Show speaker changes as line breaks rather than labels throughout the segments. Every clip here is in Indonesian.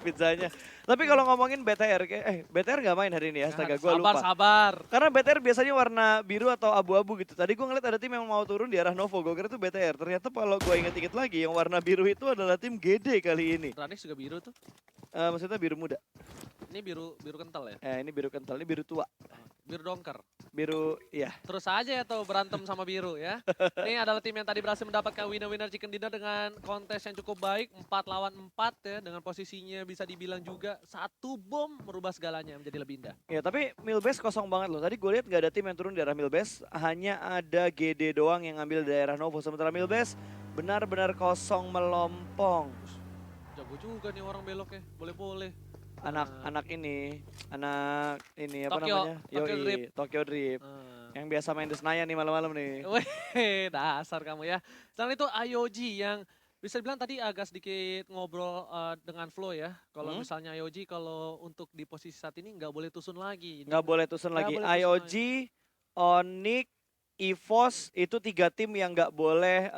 pizzanya. Tapi kalau ngomongin BTR, BTR nggak main hari ini ya, astaga gue
Sabar,
lupa.
sabar.
Karena BTR biasanya warna biru atau abu-abu gitu. Tadi gue ngeliat ada tim yang mau turun di arah Novo, gue kira itu BTR. Ternyata kalau gue inget-inget lagi, yang warna biru itu adalah tim GD kali ini.
Ranix juga biru tuh.
Maksudnya biru muda.
Ini biru kental ya?
Ini biru kental, ini biru tua.
Biru dongker.
Biru, iya.
Terus aja ya tuh berantem sama biru ya. Ini adalah tim yang tadi berhasil mendapatkan winner-winner chicken dinner dengan kontes yang cukup baik. 4 lawan 4 ya. Dengan posisinya bisa dibilang juga satu bom merubah segalanya menjadi lebih indah.
Ya tapi Milbase kosong banget loh. Tadi gue lihat gak ada tim yang turun di arah Milbase. Hanya ada GD doang yang ngambil daerah Novo. Sementara Milbase benar-benar kosong melompong.
Jago juga nih orang beloknya. Boleh-boleh.
Anak ini apa
Tokyo,
namanya?
Tokyo Drip.
Tokyo Drip. Yang biasa main di Senayan nih malam-malam nih.
Weh, dasar kamu ya. Selain itu IOG yang bisa dibilang tadi agak sedikit ngobrol dengan Flo ya. Kalau misalnya IOG kalau untuk di posisi saat ini nggak boleh tusun lagi.
Nggak boleh tusun lagi.
boleh tusun
IOG, Onyx, EVOS itu 3 tim yang nggak boleh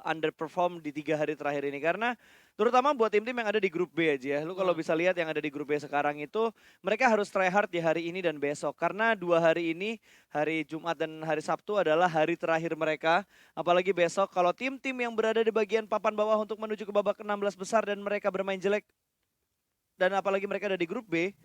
underperform di 3 hari terakhir ini. Karena terutama buat tim-tim yang ada di grup B aja ya. Lu kalau bisa lihat yang ada di grup B sekarang itu mereka harus try hard di hari ini dan besok. Karena 2 hari ini, hari Jumat dan hari Sabtu adalah hari terakhir mereka. Apalagi besok kalau tim-tim yang berada di bagian papan bawah untuk menuju ke babak 16 besar dan mereka bermain jelek. Dan apalagi mereka ada di grup B.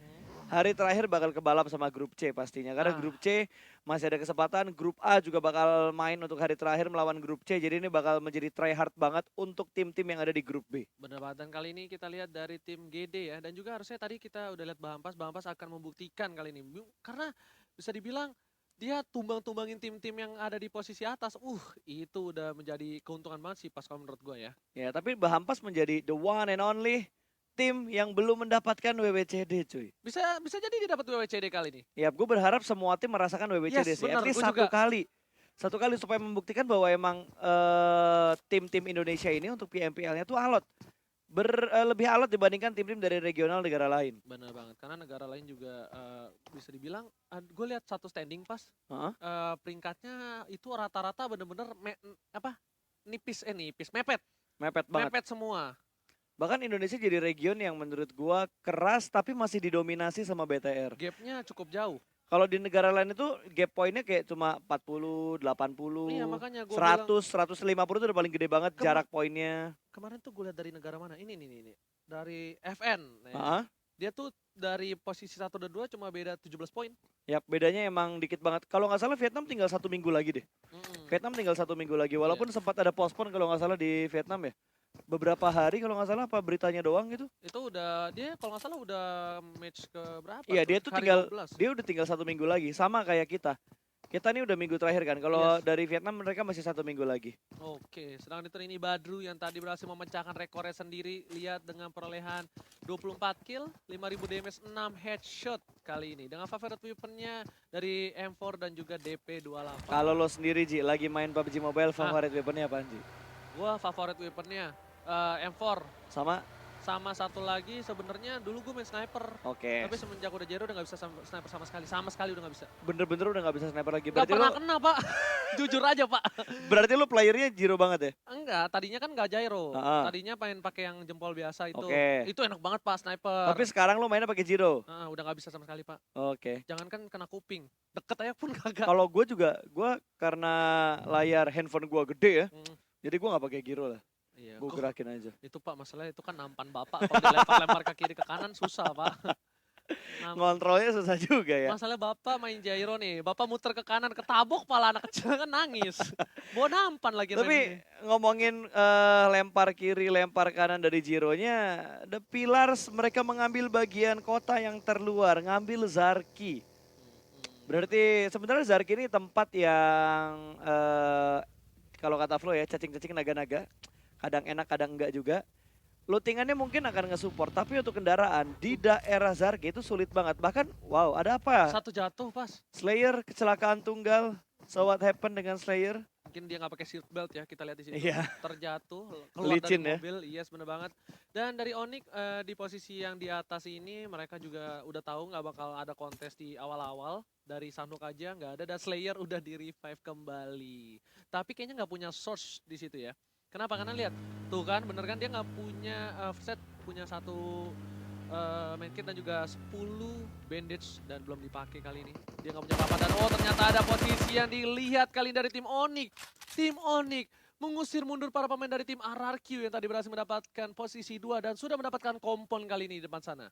Hari terakhir bakal kebalap sama grup C pastinya. Karena grup C masih ada kesempatan. Grup A juga bakal main untuk hari terakhir melawan grup C. Jadi ini bakal menjadi try hard banget untuk tim-tim yang ada di grup B.
Bener banget. Dan kali ini kita lihat dari tim GD ya. Dan juga harusnya tadi kita udah lihat Bahampas akan membuktikan kali ini. Karena bisa dibilang dia tumbang-tumbangin tim-tim yang ada di posisi atas. Itu udah menjadi keuntungan banget sih pas kalau menurut gue ya.
Ya tapi Bahampas menjadi the one and only tim yang belum mendapatkan WWCD cuy.
Bisa jadi dia dapat WWCD kali ini.
Ya gue berharap semua tim merasakan WWCD sih. At least satu kali. Satu kali supaya membuktikan bahwa emang tim-tim Indonesia ini untuk PMPL-nya tuh alot. Lebih alot dibandingkan tim-tim dari regional negara lain.
Bener banget, karena negara lain juga bisa dibilang, gue lihat satu standing pas, peringkatnya itu rata-rata bener-bener nipis, mepet.
Mepet banget.
Mepet semua.
Bahkan Indonesia jadi region yang menurut gua keras tapi masih didominasi sama BTR.
Gapnya cukup jauh.
Kalau di negara lain itu gap poinnya kayak cuma 40, 80,
iya, makanya
100, 150 itu udah paling gede banget jarak poinnya.
Kemarin tuh gue lihat dari negara mana? Ini. Dari FN. Dia tuh dari posisi 1 dan 2 cuma beda 17 poin.
Ya bedanya emang dikit banget. Kalau nggak salah Vietnam tinggal 1 minggu lagi deh. Vietnam tinggal 1 minggu lagi. Walaupun sempat ada postpone kalau nggak salah di Vietnam ya. Beberapa hari kalau nggak salah apa beritanya doang gitu.
Itu udah dia kalau nggak salah udah match ke berapa?
Iya dia tuh dia udah tinggal 1 minggu lagi sama kayak kita. Kita nih udah minggu terakhir kan. Kalau dari Vietnam mereka masih 1 minggu lagi.
Oke, sedangkan itu ini Badru yang tadi berhasil memecahkan rekornya sendiri. Lihat dengan perolehan 24 kill, 5000 damage, 6 headshot kali ini. Dengan favorite weaponnya dari M4 dan juga DP28.
Kalau lo sendiri Ji, lagi main PUBG Mobile, favorite weaponnya apa Ji?
Gua favorite weaponnya M4. Sama satu lagi sebenarnya dulu gue main sniper.
Oke.
Tapi semenjak udah Jero udah gak bisa sniper sama sekali. Sama sekali udah gak bisa.
Bener-bener udah gak bisa sniper lagi.
Gak pernah kena Pak. Jujur aja Pak.
Berarti lu playernya Jiro banget ya?
Enggak, tadinya kan gak gyro. Tadinya pengen pakai yang jempol biasa itu. Itu enak banget Pak sniper.
Tapi sekarang lu mainnya pakai Jiro?
Udah gak bisa sama sekali Pak.
Oke.
Jangankan kena kuping. Deket aja pun kagak.
Kalau gue juga, gue karena layar handphone gue gede ya. Jadi gue gak pakai Giro lah.
Iya.
Gue gerakin aja.
Itu Pak masalahnya itu kan nampan Bapak. Kalau dilempar-lempar ke kiri ke kanan susah Pak.
Ngontrolnya susah juga ya.
Masalah Bapak main gyro nih. Bapak muter ke kanan ketabok pala anak kecil kan nangis. Mau nampan lagi.
Tapi ngomongin lempar kiri, lempar kanan dari Gironya. The Pillars mereka mengambil bagian kota yang terluar. Ngambil Zarki. Berarti sebenarnya Zarki ini tempat yang kalau kata Flo ya cacing-cacing naga-naga. Kadang enak, kadang enggak juga. Lootingannya mungkin akan nge-support, tapi untuk kendaraan di daerah Zarki itu sulit banget. Bahkan, wow, ada apa?
Satu jatuh pas.
Slayer, kecelakaan tunggal. So what happened dengan Slayer?
Mungkin dia nggak pakai seat belt ya, kita lihat di sini.
Iya.
Terjatuh, keluar
Licin
dari mobil, yes bener banget. Dan dari Onyx di posisi yang di atas ini, mereka juga udah tahu nggak bakal ada kontes di awal-awal. Dari Sanhok aja nggak ada, dan Slayer udah di revive kembali. Tapi kayaknya nggak punya source di situ ya. Kenapa? Karena lihat, tuh kan bener kan dia nggak punya set, punya satu main kit dan juga 10 bandage dan belum dipakai kali ini. Dia nggak punya apa-apa dan ternyata ada posisi yang dilihat kali ini dari tim Onyx. Tim Onyx mengusir mundur para pemain dari tim RRQ yang tadi berhasil mendapatkan posisi 2 dan sudah mendapatkan kompon kali ini di depan sana.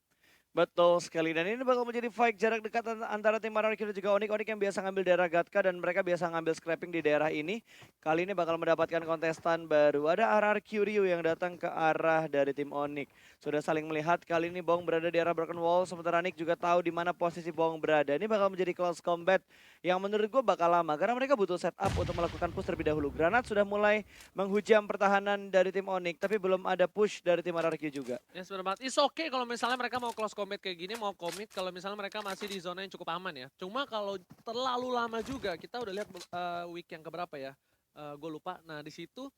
Betul sekali, dan ini bakal menjadi fight jarak dekat antara tim RRQ dan juga Onyx. Onyx yang biasa ngambil daerah Gatka dan mereka biasa ngambil scrapping di daerah ini. Kali ini bakal mendapatkan kontestan baru. Ada RRQ Ryu yang datang ke arah dari tim Onyx. Sudah saling melihat, kali ini Bong berada di arah Broken Wall, sementara Nick juga tahu di mana posisi Bong berada. Ini bakal menjadi close combat yang menurut gue bakal lama, karena mereka butuh setup untuk melakukan push terlebih dahulu. Granat sudah mulai menghujam pertahanan dari tim Onyx, tapi belum ada push dari tim RRQ juga.
Ya sebenarnya banget. It's okay kalau misalnya mereka mau close combat kayak gini, mau commit kalau misalnya mereka masih di zona yang cukup aman ya. Cuma kalau terlalu lama juga, kita udah lihat week yang keberapa ya, gue lupa. Nah di situ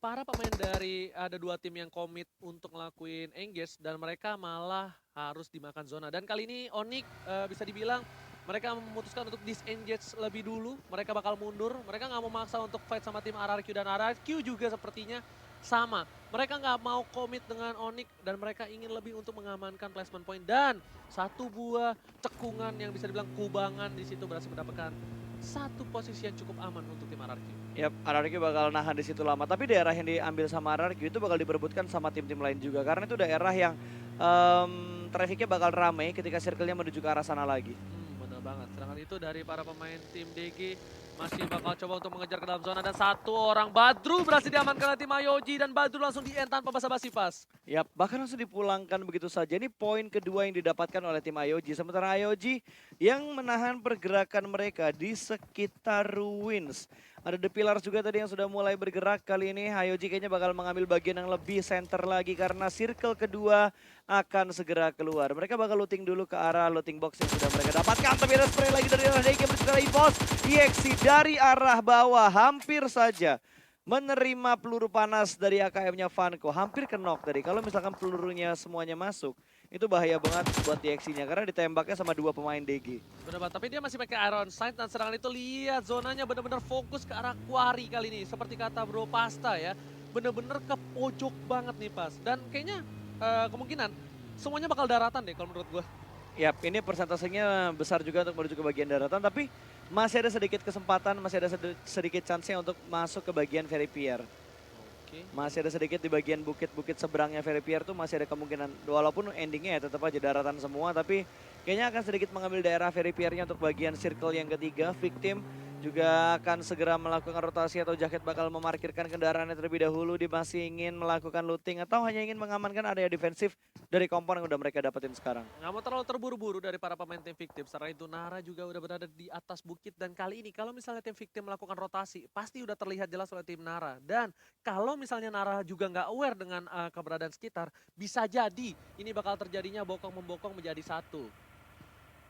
para pemain dari ada 2 tim yang komit untuk ngelakuin engage dan mereka malah harus dimakan zona. Dan kali ini Onyx bisa dibilang mereka memutuskan untuk disengage lebih dulu. Mereka bakal mundur, mereka nggak mau maksa untuk fight sama tim RRQ dan RRQ juga sepertinya sama. Mereka nggak mau komit dengan Onyx dan mereka ingin lebih untuk mengamankan placement point. Dan satu buah cekungan yang bisa dibilang kubangan di situ berhasil mendapatkan satu posisi yang cukup aman untuk tim RRQ.
Yap, RRQ bakal nahan di situ lama. Tapi daerah yang diambil sama RRQ itu bakal diperebutkan sama tim-tim lain juga. Karena itu daerah yang trafficnya bakal ramai ketika circle-nya menuju ke arah sana lagi.
Benar banget. Serangan itu dari para pemain tim DG masih bakal coba untuk mengejar ke dalam zona. Dan satu orang Badru berhasil diamankan oleh tim Ayoji. Dan Badru langsung di-end tanpa basa-basi pas.
Yap, bahkan langsung dipulangkan begitu saja. Ini poin kedua yang didapatkan oleh tim Ayoji. Sementara Ayoji yang menahan pergerakan mereka di sekitar ruins. Ada The Pillars juga tadi yang sudah mulai bergerak. Kali ini Ayoji kayaknya bakal mengambil bagian yang lebih center lagi karena circle kedua akan segera keluar. Mereka bakal looting dulu ke arah looting box yang sudah mereka dapatkan. Tapi ada spray lagi dari arah DG menuju ke arah EVOS. EXI dari arah bawah hampir saja menerima peluru panas dari AKM-nya Vanco. Hampir kenok tadi. Kalau misalkan pelurunya semuanya masuk, itu bahaya banget buat DXI-nya karena ditembaknya sama 2 pemain DG.
Benar banget, tapi dia masih pakai Iron Sight dan serangan itu lihat zonanya benar-benar fokus ke arah Quarry kali ini. Seperti kata Bro Pasta ya, benar-benar ke pojok banget nih pas. Dan kayaknya kemungkinan semuanya bakal daratan deh kalau menurut gue.
Yap, ini persentasenya besar juga untuk menuju ke bagian daratan, tapi masih ada sedikit kesempatan, masih ada sedikit chance-nya untuk masuk ke bagian Veripier.
Oke.
Masih ada sedikit di bagian bukit-bukit seberangnya Veripier tuh masih ada kemungkinan, walaupun endingnya ya tetap aja daratan semua, tapi kayaknya akan sedikit mengambil daerah Veripiernya untuk bagian circle yang ketiga. Victim juga akan segera melakukan rotasi atau Jacket bakal memarkirkan kendaraannya terlebih dahulu. Dia masih ingin melakukan looting atau hanya ingin mengamankan area defensif dari kompon yang udah mereka dapetin sekarang.
Nggak mau terlalu terburu-buru dari para pemain tim Victim. Setelah itu Nara juga udah berada di atas bukit. Dan kali ini kalau misalnya tim Victim melakukan rotasi, pasti udah terlihat jelas oleh tim Nara. Dan kalau misalnya Nara juga nggak aware dengan keberadaan sekitar, bisa jadi ini bakal terjadinya bokong-membokong menjadi satu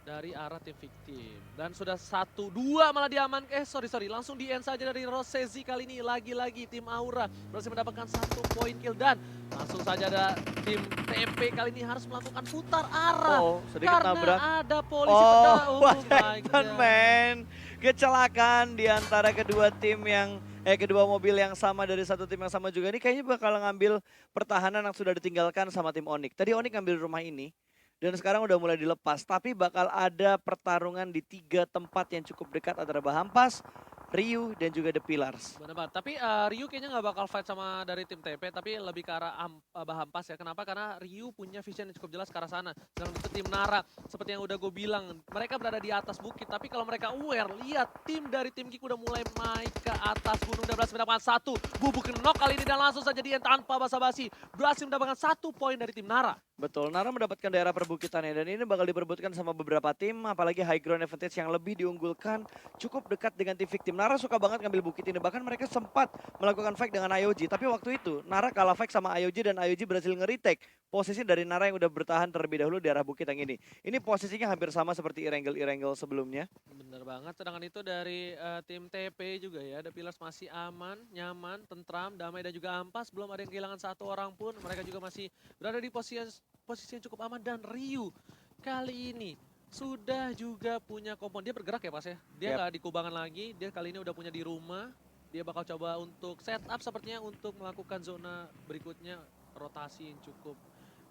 dari arah tim Victim. Dan sudah 1-2 malah diaman. Sorry. Langsung di-end saja dari Rosezi kali ini. Lagi-lagi tim Aura berhasil mendapatkan 1 poin kill. Dan langsung saja ada tim TP kali ini harus melakukan putar arah.
Oh, sedikit
karena
nabrak.
ada polisi pedang. Oh
what
my
happened,
God.
man? Kecelakaan di antara kedua tim yang kedua mobil yang sama dari satu tim yang sama juga. Ini kayaknya bakal ngambil pertahanan yang sudah ditinggalkan sama tim Onyx. Tadi Onyx ngambil rumah ini dan sekarang udah mulai dilepas, tapi bakal ada pertarungan di 3 tempat yang cukup dekat antara Bahampas, Ryu, dan juga The Pillars.
Benar banget. Tapi Ryu kayaknya nggak bakal fight sama dari tim TP, tapi lebih ke arah Bahampas ya. Kenapa? Karena Ryu punya vision yang cukup jelas ke arah sana. Dan untuk tim Nara, seperti yang udah gue bilang, mereka berada di atas bukit. Tapi kalau mereka aware, lihat tim dari tim Kick udah mulai naik ke atas gunung dan berhasil mendapatkan 1 bubuk knock kali ini. Dan langsung saja dia tanpa basa-basi berhasil mendapatkan 1 poin dari tim Nara.
Betul, Nara mendapatkan daerah perbukitannya dan ini bakal diperebutkan sama beberapa tim, apalagi high ground advantage yang lebih diunggulkan cukup dekat dengan tim Victim. Nara suka banget ngambil bukit ini, bahkan mereka sempat melakukan fight dengan IOG, tapi waktu itu Nara kalah fight sama IOG dan IOG berhasil nge-retake posisi dari Nara yang udah bertahan terlebih dahulu di arah bukit yang ini. Ini posisinya hampir sama seperti Irengel sebelumnya.
Bener banget, sedangkan itu dari tim TP juga ya, The Pillars masih aman, nyaman, tentram, damai dan juga ampas. Belum ada yang kehilangan 1 orang pun, mereka juga masih berada di posisi yang cukup aman. Dan Ryu kali ini sudah juga punya kompon, dia bergerak ya Pas ya, dia nggak di kubangan lagi, dia kali ini udah punya di rumah. Dia bakal coba untuk setup sepertinya untuk melakukan zona berikutnya, rotasi yang cukup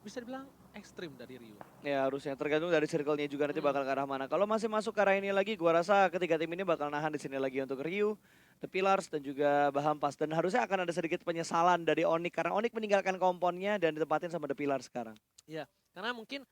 bisa dibilang ekstrim dari Ryu.
Ya harusnya tergantung dari circle-nya juga nanti
Hmm,
bakal ke arah mana. Kalau masih masuk ke arah ini lagi, gua rasa ketiga tim ini bakal nahan di sini lagi untuk Ryu, The Pillars dan juga Bahampas. Dan harusnya akan ada sedikit penyesalan dari Onyx karena Onyx meninggalkan komponnya dan ditempatin sama The Pillars sekarang.
ya, karena mungkin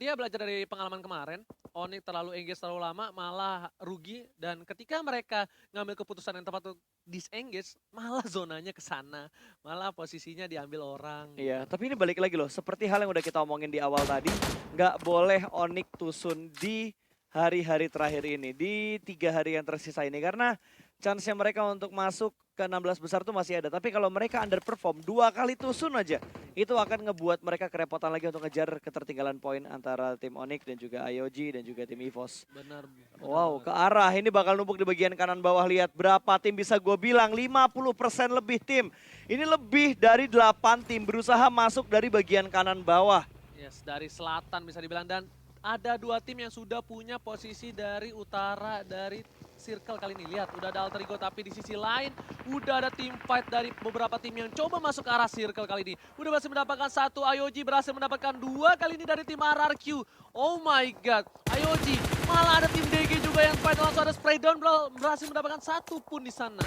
dia belajar dari pengalaman kemarin. Onyx terlalu engage terlalu lama, malah rugi. Dan ketika mereka ngambil keputusan yang tepat untuk disengage, malah zonanya ke sana, malah posisinya diambil orang
Iya,
gitu.
tapi ini balik lagi loh, seperti hal yang udah kita omongin di awal tadi, nggak boleh Onyx tusun di hari-hari terakhir ini, di 3 hari yang tersisa ini. Karena chance-nya mereka untuk masuk ke 16 besar tuh masih ada. Tapi kalau mereka underperform 2 kali tusun aja, itu akan ngebuat mereka kerepotan lagi untuk ngejar ketertinggalan poin antara tim Onyx dan juga IOG dan juga tim EVOS.
Benar, benar
Wow,
banget.
ke arah ini bakal numpuk di bagian kanan bawah. Lihat berapa tim bisa gue bilang, 50% lebih tim. Ini lebih dari 8 tim berusaha masuk dari bagian kanan bawah.
Yes, dari selatan bisa dibilang. Dan ada 2 tim yang sudah punya posisi dari utara dari circle kali ini. Lihat, udah ada alter ego, tapi di sisi lain udah ada tim fight dari beberapa tim yang coba masuk ke arah circle kali ini. Udah berhasil mendapatkan 1, IOG berhasil mendapatkan 2 kali ini dari tim RRQ. Oh my god, IOG malah ada tim DG juga yang fight, langsung ada spray down, berhasil mendapatkan 1 pun di sana.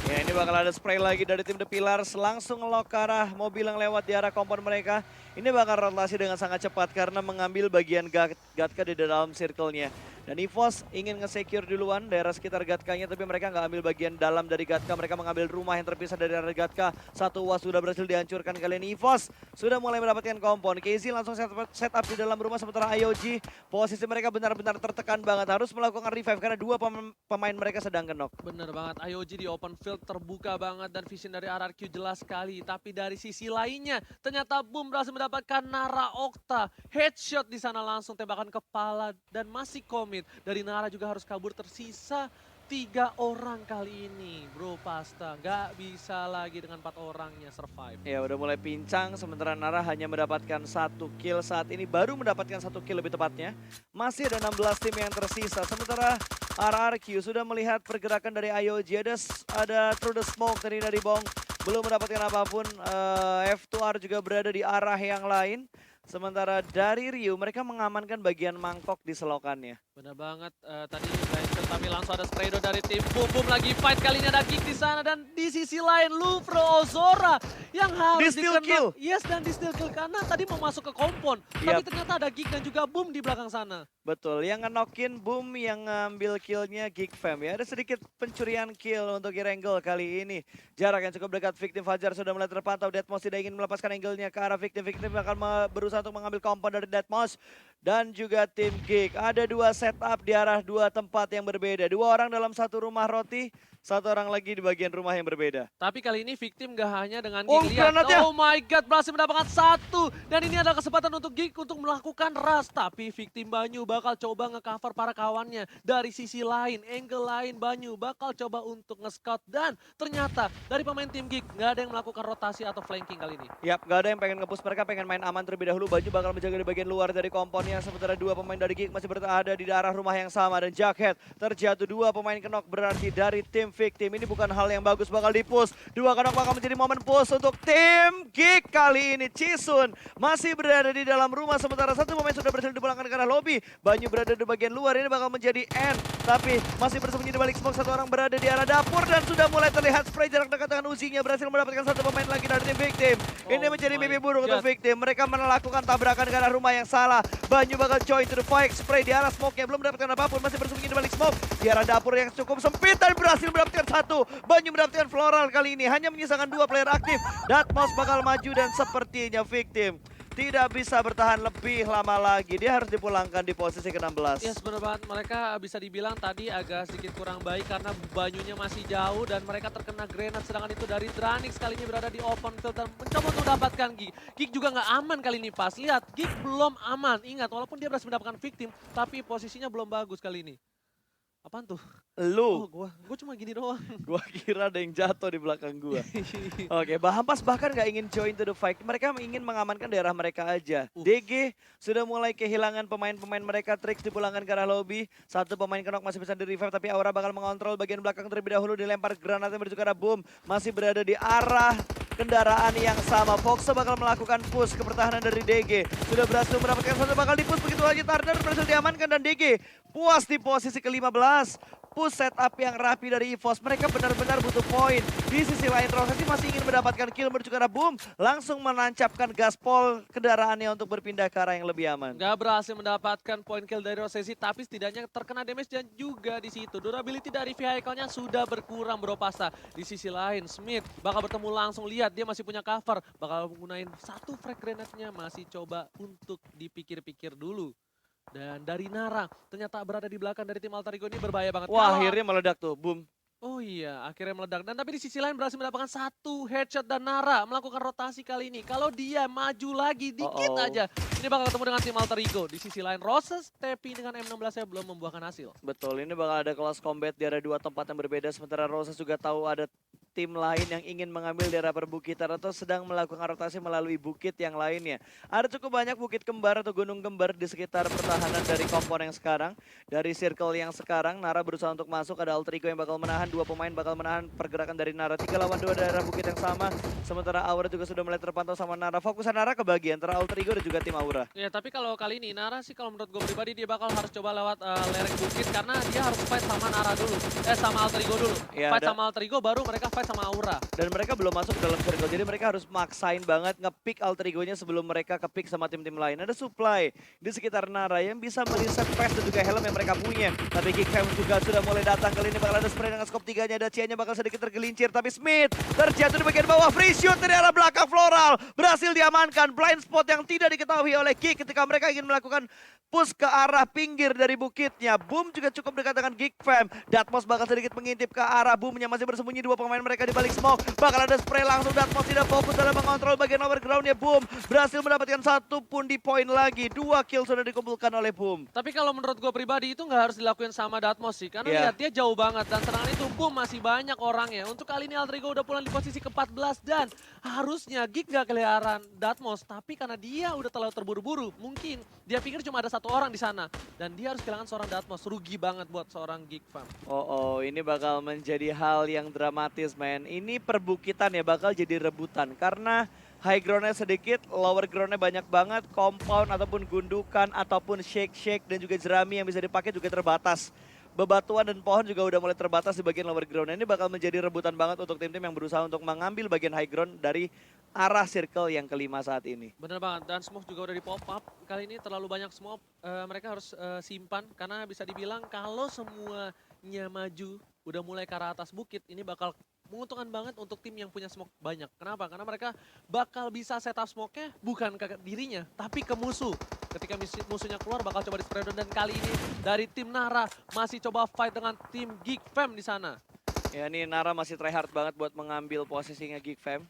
Ya ini bakal ada spray lagi dari tim The Pillars. Langsung ngelok ke arah mobil yang lewat di arah kompon mereka. Ini bakal rotasi dengan sangat cepat karena mengambil bagian Gatka di dalam circle-nya. Dan EVOS ingin nge-secure duluan daerah sekitar Gatkanya, tapi mereka nggak ambil bagian dalam dari Gatka. Mereka mengambil rumah yang terpisah dari area Gatka. 1 UAS sudah berhasil dihancurkan kali ini. EVOS sudah mulai mendapatkan kompon. KZ langsung set up di dalam rumah, sementara IOG posisi mereka benar-benar tertekan banget. Harus melakukan revive karena 2 pemain mereka sedang kenok.
Bener banget, IOG di open field terbuka banget dan vision dari RRQ jelas sekali. Tapi dari sisi lainnya, ternyata Boom berhasil mendapatkan Nara Okta. Headshot di sana langsung tembakan kepala dan masih komit. Dari Nara juga harus kabur, tersisa 3 orang kali ini. Bro Pasta, nggak bisa lagi dengan 4 orangnya survive.
Ya udah mulai pincang, sementara Nara hanya mendapatkan 1 kill saat ini. Baru mendapatkan 1 kill lebih tepatnya. Masih ada 16 tim yang tersisa. Sementara RRQ sudah melihat pergerakan dari IOG. Ada through the smoke tadi dari Bong. Belum mendapatkan apapun. F2R juga berada di arah yang lain. Sementara dari Ryu mereka mengamankan bagian mangkok di selokannya.
Bener banget, tadi Rachel tapi langsung ada spray down dari tim Boom Boom lagi fight, kali ini ada Geek di sana dan di sisi lain Lufro Ozora yang harus
Di steal kill.
Yes, dan di steal kill karena tadi mau masuk ke kompon,
Yap.
tapi ternyata ada Geek dan juga Boom di belakang sana.
Betul, yang ngenokin Boom, yang ngambil killnya Geek Fam ya. Ada sedikit pencurian kill untuk Irengel kali ini. Jarak yang cukup dekat, victim Fajar sudah mulai terpantau. Deadmos tidak ingin melepaskan angle-nya ke arah victim. Victim akan berusaha untuk mengambil kompon dari Deadmos dan juga tim Geek. Ada 2 setup di arah 2 tempat yang berbeda. 2 orang dalam 1 rumah roti, 1 orang lagi di bagian rumah yang berbeda.
Tapi kali ini victim gak hanya dengan
Oh,
Geek, lihat,
granatnya.
oh my god, berhasil mendapatkan 1 dan ini adalah kesempatan untuk Geek untuk melakukan rush, tapi victim Banyu bakal coba nge-cover para kawannya dari sisi lain, angle lain. Banyu bakal coba untuk nge-scout dan ternyata dari pemain tim Geek gak ada yang melakukan rotasi atau flanking kali ini.
Yap, gak ada yang pengen nge-push, mereka pengen main aman terlebih dahulu. Baju bakal menjaga di bagian luar dari komponnya, sementara 2 pemain dari Geek masih berada di arah rumah yang sama. Dan Jughead terjatuh, 2 pemain kenok berarti dari tim victim. Ini bukan hal yang bagus, bakal di-push. 2 kenok bakal menjadi momen push untuk tim Geek kali ini. Cisun masih berada di dalam rumah, sementara 1 pemain sudah berhasil dipulangkan ke arah lobby. Banyu berada di bagian luar, ini bakal menjadi end. Tapi masih bersembunyi di balik smoke, 1 orang berada di arah dapur dan sudah mulai terlihat spray jarak dekat dengan Uzinya. Berhasil mendapatkan 1 pemain lagi dari tim victim. Ini
Oh
menjadi
my
mimpi buruk untuk
God.
victim. Mereka melakukan tabrakan ke arah rumah yang salah. Banyu bakal join to the fight. Spray di arah smoke-nya, belum mendapatkan apapun. Masih bersembunyi di balik smoke. Di arah dapur yang cukup sempit dan berhasil mendapatkan 1. Banyu mendapatkan floral kali ini. Hanya menyisakan 2 player aktif. Datmos bakal maju dan sepertinya victim tidak bisa bertahan lebih lama lagi. Dia harus dipulangkan di posisi ke-16.
Yes, bener banget. Mereka bisa dibilang tadi agak sedikit kurang baik karena Banyunya masih jauh dan mereka terkena grenade. Sedangkan itu dari Dranix kali ini berada di open field dan mencoba untuk mendapatkan Geek. Geek juga nggak aman kali ini pas. Lihat, Geek belum aman. Ingat, walaupun dia berhasil mendapatkan victim, tapi posisinya belum bagus kali ini. Apaan tuh?
Lu,
Oh, gua cuma gini doang.
gua kira ada yang jatuh di belakang gua. Oke, Bahampas bahkan nggak ingin join to the fight. Mereka ingin mengamankan daerah mereka aja. DG sudah mulai kehilangan pemain-pemain mereka. Trix dipulangkan ke arah lobby. 1 pemain kenok masih bisa di-revive, tapi Aura bakal mengontrol bagian belakang terlebih dahulu. Dilempar granatnya menuju ke arah Boom. Masih berada di arah kendaraan yang sama. Fox bakal melakukan push ke pertahanan dari DG. Sudah berhasil mendapatkan satu, bakal di-push begitu aja. Turner berhasil diamankan dan DG puas di posisi ke-15. Push setup yang rapi dari EVOS. Mereka benar-benar butuh poin. Di sisi lain Rosesi masih ingin mendapatkan kill, mercu karena Boom langsung menancapkan gaspol kendaraannya untuk berpindah ke arah yang lebih aman.
Gak berhasil mendapatkan poin kill dari Rosesi, tapi setidaknya terkena damage dan juga di situ. Durability dari vehicle-nya sudah berkurang Bro Pasta. Di sisi lain, Smith bakal bertemu langsung, lihat dia masih punya cover. Bakal menggunakan satu frag grenade-nya, masih coba untuk dipikir-pikir dulu. Dan dari Nara, ternyata berada di belakang dari tim Alter Ego ini berbahaya banget.
Wah,
Kalau-
akhirnya meledak tuh, Boom.
Oh iya, akhirnya meledak. Dan tapi di sisi lain berhasil mendapatkan satu headshot dan Nara melakukan rotasi kali ini. Kalau dia maju lagi dikit aja, ini bakal ketemu dengan tim Alter Ego. Di sisi lain, Roses Tepi dengan M16-nya belum membuahkan hasil.
Betul, ini bakal ada close combat di area dua tempat yang berbeda. Sementara Roses juga tahu ada tim lain yang ingin mengambil daerah perbukitan atau sedang melakukan rotasi melalui bukit yang lainnya. Ada cukup banyak bukit kembar atau gunung kembar di sekitar pertahanan dari kompon yang sekarang. Dari circle yang sekarang, Nara berusaha untuk masuk, ada Alter Ego yang bakal menahan, dua pemain bakal menahan pergerakan dari Nara. 3 lawan 2 daerah bukit yang sama, sementara Aura juga sudah mulai terpantau sama Nara. Fokusan Nara kebagi antara Alter Ego dan juga tim Aura.
Ya, tapi kalau kali ini Nara sih kalau menurut gue pribadi dia bakal harus coba lewat lereng bukit karena dia harus fight sama Nara dulu. Sama Alter Ego dulu.
Ya,
Fight sama Alter Ego baru mereka fight sama Aura.
Dan mereka belum masuk ke dalam circle, jadi mereka harus maksain banget nge-pick Alter Ego-nya sebelum mereka ke-pick sama tim-tim lain. Ada supply di sekitar Nara yang bisa mereset vest dan juga helm yang mereka punya. Tapi Geekfam juga sudah mulai datang, kali ini bakal ada spray dengan scope 3-nya. Ada Cia-nya bakal sedikit tergelincir, tapi Smith terjatuh di bagian bawah. Free shoot dari arah belakang Floral berhasil diamankan. Blind spot yang tidak diketahui oleh Geek ketika mereka ingin melakukan push ke arah pinggir dari bukitnya. Boom juga cukup dekat dengan Geekfam. Datmos bakal sedikit mengintip ke arah Boomnya, masih bersembunyi dua pemain mereka di balik smoke. Bakal ada spray langsung, Datmos tidak fokus dalam mengontrol bagian overgroundnya. Boom berhasil mendapatkan satu pun di poin lagi. 2 kill sudah dikumpulkan oleh Boom.
Tapi kalau menurut gue pribadi itu nggak harus dilakuin sama Datmos sih. Karena
Iya.
lihat dia jauh banget dan serangan itu Boom masih banyak orangnya. Untuk kali ini Alter Ego udah pulang di posisi ke-14 dan harusnya Geek nggak kelihatan Datmos. Tapi karena dia udah terlalu terburu-buru, mungkin dia pikir cuma ada satu orang di sana. Dan dia harus kehilangan seorang Datmos. Rugi banget buat seorang Geek Fam.
Oh, ini bakal menjadi hal yang dramatis, men. Ini perbukitan ya bakal jadi rebutan karena high ground-nya sedikit, lower ground-nya banyak banget, compound ataupun gundukan ataupun shake-shake dan juga jerami yang bisa dipakai juga terbatas. Bebatuan dan pohon juga udah mulai terbatas di bagian lower ground. Ini bakal menjadi rebutan banget untuk tim-tim yang berusaha untuk mengambil bagian high ground dari arah circle yang kelima saat ini.
Bener banget, dan smoke juga udah di pop up. Kali ini terlalu banyak smoke, mereka harus simpan. Karena bisa dibilang kalau semuanya maju, udah mulai ke arah atas bukit, ini bakal menguntungkan banget untuk tim yang punya smoke banyak. Kenapa? Karena mereka bakal bisa setup smoke-nya bukan ke dirinya, tapi ke musuh. Ketika musuhnya keluar bakal coba di-spray down, dan kali ini dari tim Nara masih coba fight dengan tim Geek Fam di sana.
Ya, ini Nara masih try hard banget buat mengambil posisinya Geekfam.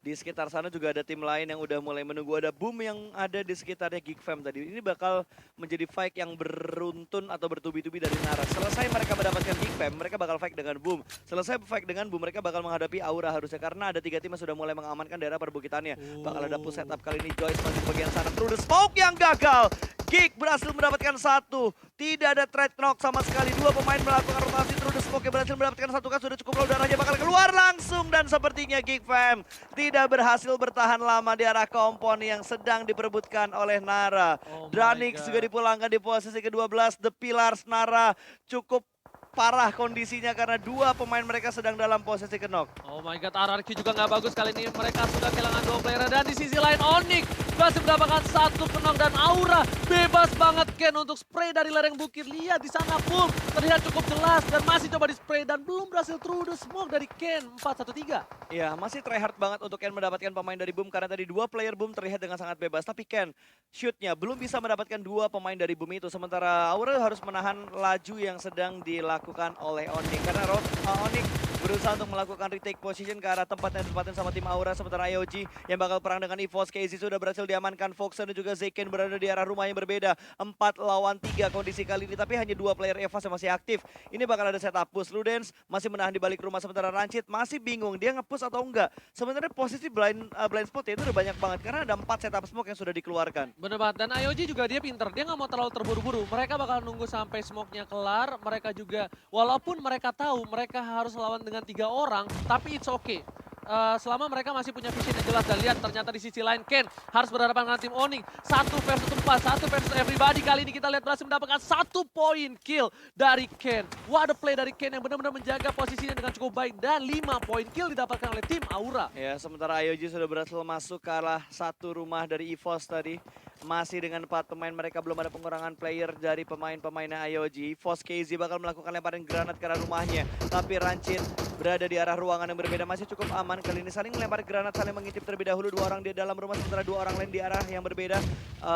Di sekitar sana juga ada tim lain yang udah mulai menunggu. Ada Boom yang ada di sekitarnya Geekfam tadi. Ini bakal menjadi fight yang beruntun atau bertubi-tubi dari Nara. Selesai mereka mendapatkan Geekfam, mereka bakal fight dengan Boom. Selesai fight dengan Boom, mereka bakal menghadapi Aura harusnya. Karena ada 3 tim yang sudah mulai mengamankan daerah perbukitannya. Bakal ada push setup kali ini. Joyce masih di bagian sana. Through the smoke yang gagal. Geek berhasil mendapatkan 1. Tidak ada trade knock sama sekali. 2 pemain melakukan rotasi through the smoke yang berhasil mendapatkan 1 kan. Sudah cukup low, darahnya bakal keluar langsung. Dan sepertinya Geekfam tidak berhasil bertahan lama di arah kompon yang sedang diperebutkan oleh Nara.
Oh my
Dranix
God.
juga dipulangkan di posisi ke-12. The Pillars Nara cukup parah kondisinya karena 2 pemain mereka sedang dalam posisi kenok.
Oh my god, RRQ juga nggak bagus kali ini. Mereka sudah kehilangan 2 player. Dan di sisi lain Onyx berhasil mendapatkan 1 penong, dan Aura bebas banget Ken untuk spray dari lereng bukit. Lihat di sana Boom terlihat cukup jelas dan masih coba di spray dan belum berhasil through the smoke dari Ken. 4-1-3.
Ya, masih try hard banget untuk Ken mendapatkan pemain dari Boom karena tadi 2 player Boom terlihat dengan sangat bebas. Tapi Ken shootnya belum bisa mendapatkan 2 pemain dari Boom itu. Sementara Aura harus menahan laju yang sedang dilakukan oleh Onyx. Karena Onyx berusaha untuk melakukan retake position ke arah tempat yang ditempatin sama tim Aura. Sementara IOG yang bakal perang dengan EVOS. KZ sudah berhasil diamankan. Foxen dan juga Zeken berada di arah rumah yang berbeda. 4 lawan 3 kondisi kali ini. Tapi hanya 2 player EVOS yang masih aktif. Ini bakal ada setup push. Ludens masih menahan di balik rumah. Sementara Rancid masih bingung. Dia nge-push atau enggak. Sebenarnya posisi blind spot itu udah banyak banget. Karena ada 4 setup smoke yang sudah dikeluarkan.
Bener banget, dan IOG juga dia pinter, dia nggak mau terlalu terburu-buru. Mereka bakal nunggu sampai smoke-nya kelar. Mereka juga, walaupun mereka tahu mereka harus lawan dengan 3 orang, tapi it's okay. selama mereka masih punya vision yang jelas. Dan lihat ternyata di sisi lain Ken harus berhadapan dengan tim Onyx. 1 versus 4, 1 versus everybody. Kali ini kita lihat berhasil mendapatkan 1 poin kill dari Ken. What a play dari Ken yang benar-benar menjaga posisinya dengan cukup baik. Dan 5 poin kill didapatkan oleh tim Aura.
Ya, sementara IOG sudah berhasil masuk ke arah satu rumah dari EVOS tadi. Masih dengan 4 pemain, mereka belum ada pengurangan player dari pemainnya IOG. EVOS KZ bakal melakukan lemparan granat ke arah rumahnya. Tapi Rancid berada di arah ruangan yang berbeda, masih cukup aman. Kali ini saling melempar granat, saling mengintip terlebih dahulu. 2 orang di dalam rumah, sementara 2 orang lain di arah yang berbeda.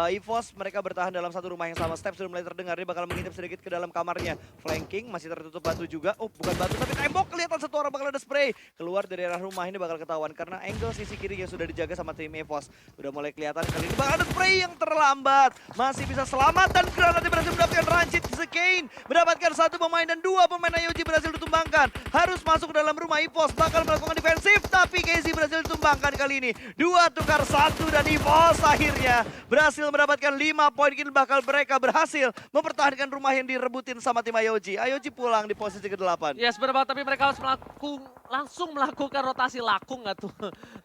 EVOS mereka bertahan dalam satu rumah yang sama. Step sudah mulai terdengar, dia bakal mengintip sedikit ke dalam kamarnya. Flanking, masih tertutup batu juga. Oh, bukan batu tapi tembok, kelihatan satu orang bakal ada spray. Keluar dari arah rumah ini bakal ketahuan karena angle sisi kiri yang sudah dijaga sama tim EVOS. Udah mulai kelihatan, kali ini bakal ada spray yang terlambat. Masih bisa selamat dan granatnya berhasil mendapatkan Rancid. Zekane mendapatkan 1 pemain dan 2 pemain IOG berhasil ditumbangkan. Harus masuk ke dalam rumah. EVOS bakal melakukan defensif tapi KZ berhasil ditumbangkan kali ini. 2 tukar 1 dan EVOS akhirnya berhasil mendapatkan 5 poin kill. Bakal mereka berhasil mempertahankan rumah yang direbutin sama tim IOG. IOG pulang di posisi ke-8.
Yes, benar banget, tapi mereka harus langsung melakukan rotasi lakung nggak tuh?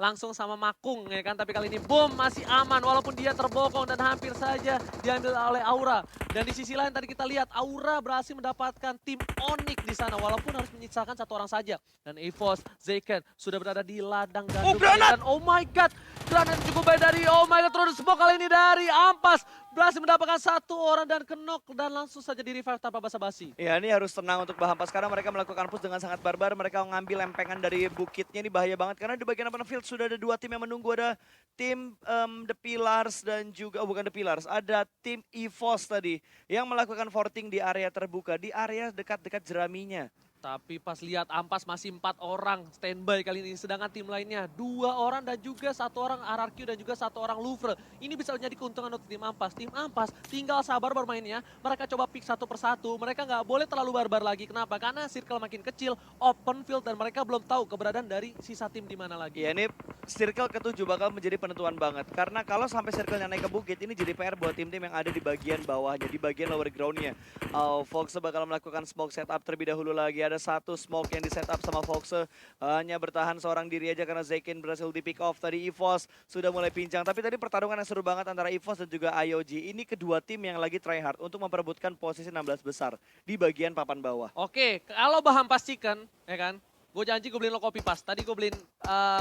Langsung sama Makung ya kan, tapi kali ini Boom masih aman walaupun dia terbokong dan hampir saja diambil oleh Aura. Dan di sisi lain tadi kita lihat Aura berhasil mendapatkan tim Onyx di sana walaupun harus menyisakan 1 orang saja. Dan EVOS, Zekane sudah berada di ladang gandum.
Granat!
Dan oh my god, granat cukup baik dari oh my god, terus smoke kali ini dari Ampas. Berhasil mendapatkan 1 orang dan kenok dan langsung saja di revive tanpa basa-basi.
Ya, ini harus tenang untuk Bahampas karena mereka melakukan push dengan sangat barbar. Mereka mengambil lempengan dari bukitnya, ini bahaya banget karena di bagian open field sudah ada 2 tim yang menunggu. Ada tim The Pillars dan juga, oh bukan The Pillars, ada tim EVOS tadi yang melakukan forting di area terbuka, di area dekat-dekat jeraminya.
Tapi pas lihat Ampas masih 4 orang standby kali ini. Sedangkan tim lainnya 2 orang dan juga 1 orang RRQ dan juga 1 orang Louvre. Ini bisa menjadi keuntungan untuk tim Ampas. Tim Ampas tinggal sabar bermainnya. Mereka coba pick 1 persatu. Mereka nggak boleh terlalu barbar lagi. Kenapa? Karena circle makin kecil, open field dan mereka belum tahu keberadaan dari sisa tim di mana lagi.
Ya, ini circle ke-7 bakal menjadi penentuan banget. Karena kalau sampai circle-nya naik ke bukit, ini jadi PR buat tim-tim yang ada di bagian bawahnya, di bagian lower ground-nya. Foxe bakal melakukan smoke setup terlebih dahulu lagi. Ada 1 smoke yang di setup sama Foxe. Hanya bertahan seorang diri aja karena Zekane berhasil di pick off. Tadi EVOS sudah mulai pincang. Tapi tadi pertarungan yang seru banget antara EVOS dan juga IOG. Ini kedua tim yang lagi try hard untuk memperebutkan posisi 16 besar di bagian papan bawah.
Oke, kalau Bahampas Chicken, ya kan? Gue janji gue beliin lo kopi pas. Tadi gue beliin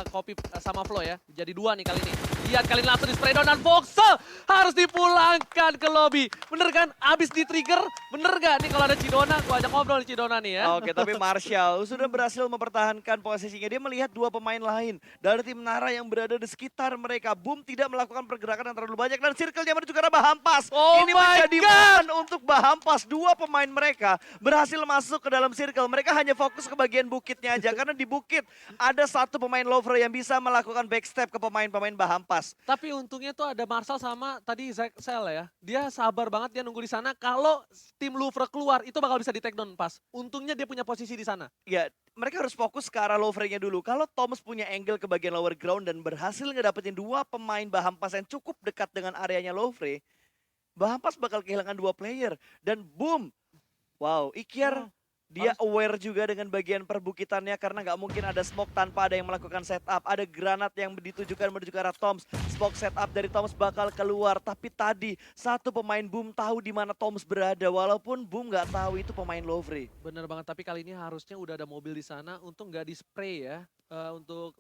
kopi sama Flo ya. Jadi 2 nih kali ini. Lihat kali ini langsung di spray down dan Foxe harus dipulangkan ke lobby. Bener kan? Abis di trigger, bener gak? Nih kalau ada Cidona, gue ajak ngobrol di Cidona nih ya.
Oke, tapi Marshall sudah berhasil mempertahankan posisinya. Dia melihat 2 pemain lain dari tim Nara yang berada di sekitar mereka. Boom tidak melakukan pergerakan yang terlalu banyak dan circle-nya menuju ke arah Bahampas.
Oh
Ini
my
menjadi momen untuk Bahampas. 2 pemain mereka berhasil masuk ke dalam circle. Mereka hanya fokus ke bagian bukitnya aja karena di bukit ada 1 pemain Louvre yang bisa melakukan backstep ke pemain-pemain Bahampas.
Tapi untungnya tuh ada Marshall sama tadi Zexel ya. Dia sabar banget, dia nunggu di sana. Kalau tim Louvre keluar, itu bakal bisa di take down pas. Untungnya dia punya posisi di sana.
Ya, mereka harus fokus ke arah Louvre-nya dulu. Kalau Thomas punya angle ke bagian lower ground dan berhasil ngedapetin 2 pemain Bahampas yang cukup dekat dengan areanya Louvre, Bahampas bakal kehilangan 2 player. Dan boom, wow, Ikyar dia aware juga dengan bagian perbukitannya karena nggak mungkin ada smoke tanpa ada yang melakukan setup. Ada granat yang ditujukan menuju ke arah Toms. Smoke setup dari Toms bakal keluar. Tapi tadi 1 pemain Boom tahu di mana Toms berada. Walaupun Boom nggak tahu itu pemain Louvre.
Bener banget, tapi kali ini harusnya udah ada mobil di sana untuk nggak di spray ya. Untuk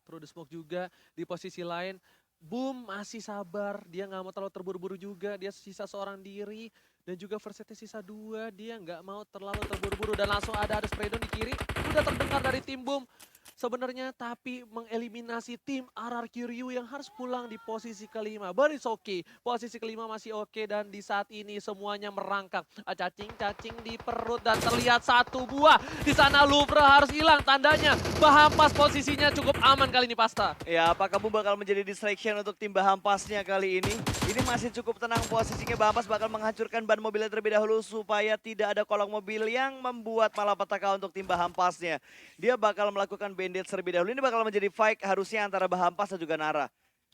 through the smoke juga di posisi lain. Boom masih sabar, dia nggak mau terlalu terburu-buru juga. Dia sisa seorang diri. Dan juga Versetnya sisa 2, dia nggak mau terlalu terburu-buru dan langsung ada spray down di kiri. Udah terdengar dari tim Boom sebenarnya, tapi mengeliminasi tim RRQ Ryu yang harus pulang di posisi ke-5. But it's okay, posisi ke-5 masih oke dan di saat ini semuanya merangkak. Cacing-cacing di perut dan terlihat 1 buah. Di sana Louvre harus hilang, tandanya Bahampas posisinya cukup aman kali ini Pasta.
Ya, apakah Boom bakal menjadi distraction untuk tim Bahampasnya kali ini? Ini masih cukup tenang posisinya. Bahampas bakal menghancurkan ban mobilnya terlebih dahulu supaya tidak ada kolong mobil yang membuat malapetaka untuk tim Bahampasnya. Dia bakal melakukan bandit terlebih dahulu. Ini bakal menjadi fight harusnya antara Bahampas dan juga Nara.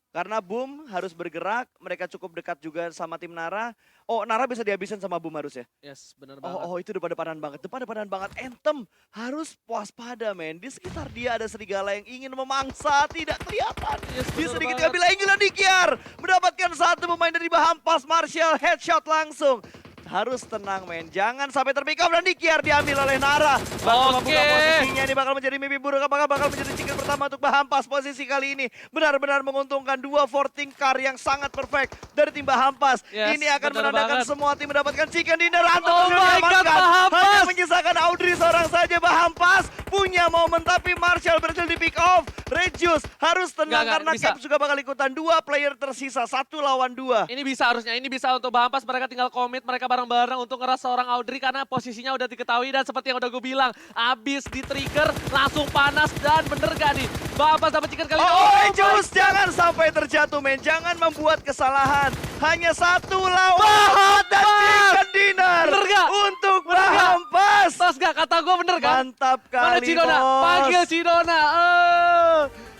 Karena Boom harus bergerak, mereka cukup dekat juga sama tim Nara. Oh, Nara bisa dihabisin sama Boom harus ya?
Yes, benar banget.
Oh, itu depan-depanan banget. Depan-depanan banget. Anthem harus waspada, men. Di sekitar dia ada serigala yang ingin memangsa, tidak kelihatan.
Yes,
Dia
benar
sedikit
banget.
ngambil angle Nikyar. Mendapatkan satu pemain dari Bahampas, Martial headshot langsung. Harus tenang, men. Jangan sampai terpick off dan Nikyar diambil oleh Nara. Bakal membuka posisinya, ini bakal menjadi mimpi buruk. Apakah bakal menjadi chicken pertama untuk Bahampas? Posisi kali ini benar-benar menguntungkan dua 14 car yang sangat perfect dari tim Bahampas.
Yes,
Ini akan
benar
menandakan
banget.
semua tim mendapatkan chicken dinner. Anto
Oh my God, Bahampas!
hanya menyisakan Audrey seorang saja. Bahampas punya momen tapi Martial berhasil di pick off. Regius harus tenang
Nggak,
karena
bisa.
Caps juga bakal ikutan. Dua player tersisa, 1 lawan 2.
Ini bisa harusnya, ini bisa untuk Bahampas, mereka tinggal komit, mereka bareng-bareng untuk ngeras seorang Audrey karena posisinya udah diketahui dan seperti yang udah gue bilang, abis di trigger langsung panas dan bener gak nih? Bahampas dapat chicken kali ini.
Oh,
my
Regius
God.
jangan sampai terjatuh, men. Jangan membuat kesalahan. Hanya 1 lawan
Bahampas!
4 dan chicken dinner
Bener nggak?
untuk
Bener nggak?
Bahampas.
Tos gak kata gue bener kan?
Mantap
Mana
kali,
Cidona?
bos.
Panggil Cidona.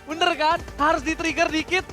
Bener kan? Harus di trigger dikit.